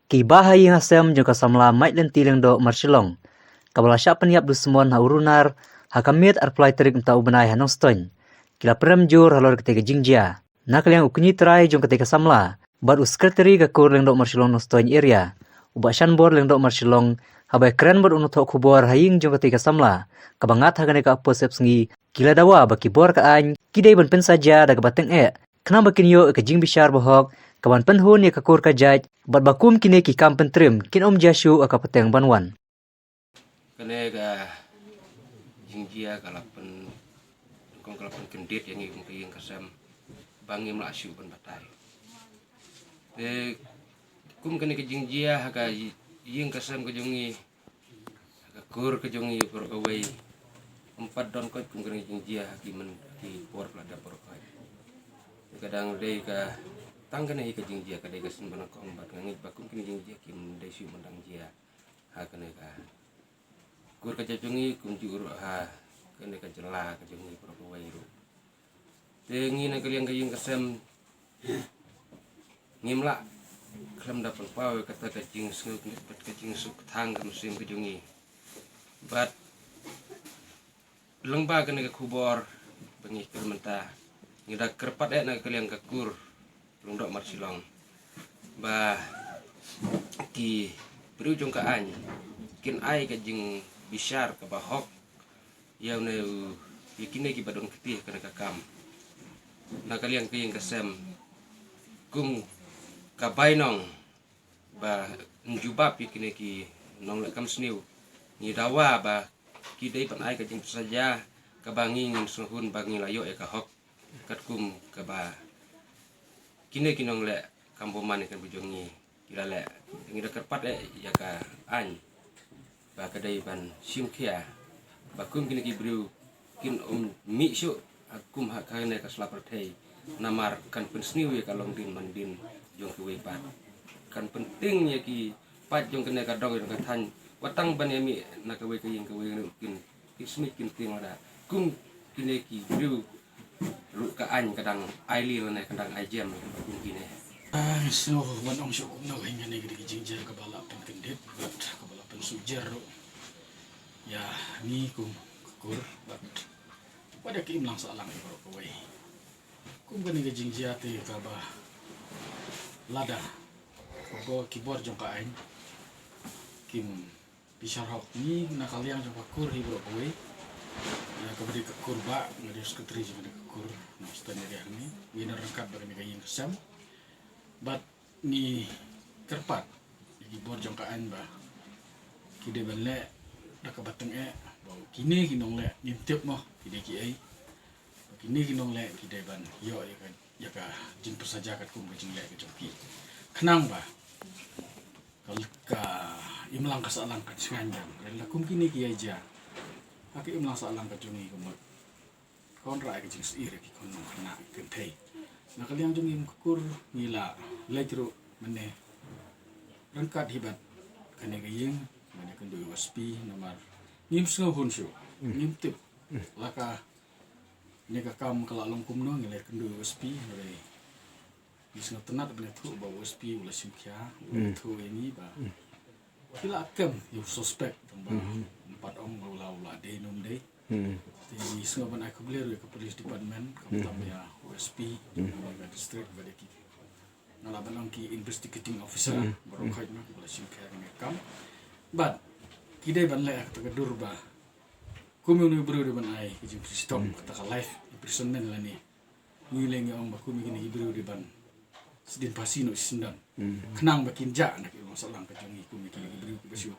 Ki bahai ngasem jong kasamla mait lenti leng do marshilong. Kabala sya peniap du semon ha urunar ha kamit arplai terik mta ubenai hanong stoin. Kila prem jur halor ketika jingjia. Nak liang ukni trai jong ketika samla. Bat uskreteri kakur leng do marshilong no stoin area. Ubak shanbor leng do marshilong habai keren bot unutok kubor haying jong ketika samla. Kabangat hagane ka apo sepsengi kila dawa baki bor ka any kidai ban pen saja da kabateng Kenang bakin yo ke jing bishar bohok kaban penhun ya kakur kajaj bat bakum kini ki kam pentrim kin jashu akapeteng banwan. Kene ga jingjia kalapen kong kalapen kendit yang ngikung kiyeng kasam bangi melasyu ban batai. Kum kene ke jingjia haga ying kasam ke jungi haga kur ke jungi por away 4 don ko kum kene jingjia hakimen ki por plada por ko. Kadang dei ka tangkane hi ke jingjia ka dei ka sin ban ko bat ngi bakum kene jingjia kim dei syu mandang jia ha kene ka kur ka jajungi kum jur ha kene ka jela ka jungi por ko wairu tengi na kaliang kaying kasem ngimla klam dapat pawe kata ka jing snguk bat ka jing suk thang ka musim ka jungi bat lengba kene ka kubor bengi kermenta ngida kerpat na kaliang ka kur lungdok marsilong ba ki berujung ka any kin ai ka jing bishar ka bahok yaw na ikine ki badon ketih kana kakam na kaliang kiyeng kasem kum ka bainong ba njubab ikine ki nong le kam sniu ni dawa ba ki dei pan ai ka jing saja ka bangi ngin suhun bangi layo ka hok kat kum ka ba kine ki nong le kamboman kan bujongi kila le ngida kerpat ya ka any ba kadai ban simkia bakum kini ki bru kin mi syu akum hak kane ka slapar thei namar kan pensniu ya kalong din mandin jong ki wepat kan penting ya ki pat jong kene ka dong ka than watang ban mi na ka we ka yeng ka we kin kismi kin ting ada kum kini ki bru ru ka an kadang aili ne kadang ajem bakum kini so wanong syu kum no hinga ne gidi jingjar ka bala pen kendit bat ka bala pen sujar ya ni kum kur bat pada ki imlang sa lang ko ko we kum gani ga jingjia te ka ba lada ko keyboard jong ka ain kim bishar hok ni na kaliang jong ka kur hi bro ko we ya ka bari ka kur ba ngadi sekretari jong ka kur no stane dia ni ngina rangkap bagi ga ying kesam bat ni kerpat keyboard jong ka ain ba kide banle ka bateng bau kini kinong le nimtep mo kide ki ai kini kinong le kide ban yo ya ka jin persaja kat kum jing le ke joki kenang ba kal ka imlang ka salang ka sangandang la kum kini ki aja aki imlang salang ka jungi kum kon ra ke jing sir ki kon na kentei na kaliang jungi kur ngila lejro mene rangkat hibat kane ga yeng mana kendu waspi nomor nim snow hunshu nim tip laka nega kam kala longkum no ngile kendu waspi re isno tenat bene thu ba waspi ula simkya thu ini ba kila kem you suspect tamba 4 ong ula de nom de ti isno ban aku bler ke police department kam tambah waspi ba district ba de ki ngala banong ki investigating officer baru khait no ula simkya ne kam but kidai ban le ta gadur ba kumi unu bru de ban ai ki stop ta ka life imprisonment la ni ni lengi ong ba kumi kini bru de ban sidin pasino sindan kenang bakin ja na ki masalah ka jungi kumi kini bru ku basyo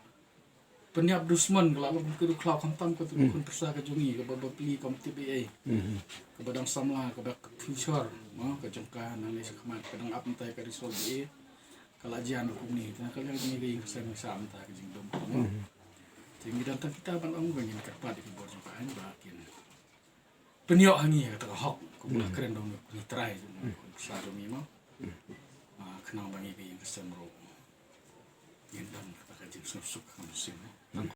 peniap dusman kala lu ku klau kantam ka tu kun persa ka jungi ka baba pli kam tba ka badang samla ka bak future mo ka jongka na le sakmat kadang ap entai ka resolve e kala jian hukum ni tan kala ni ge sen sam ta ke jing dom tinggi dan kita ban ong bangin kerpa di bor jong kan bakin penyo hangi kata hok ko bulah keren dong ni try sa do mi mo kenang bangi ge sen ro yen dan kata jing suk suk kam sim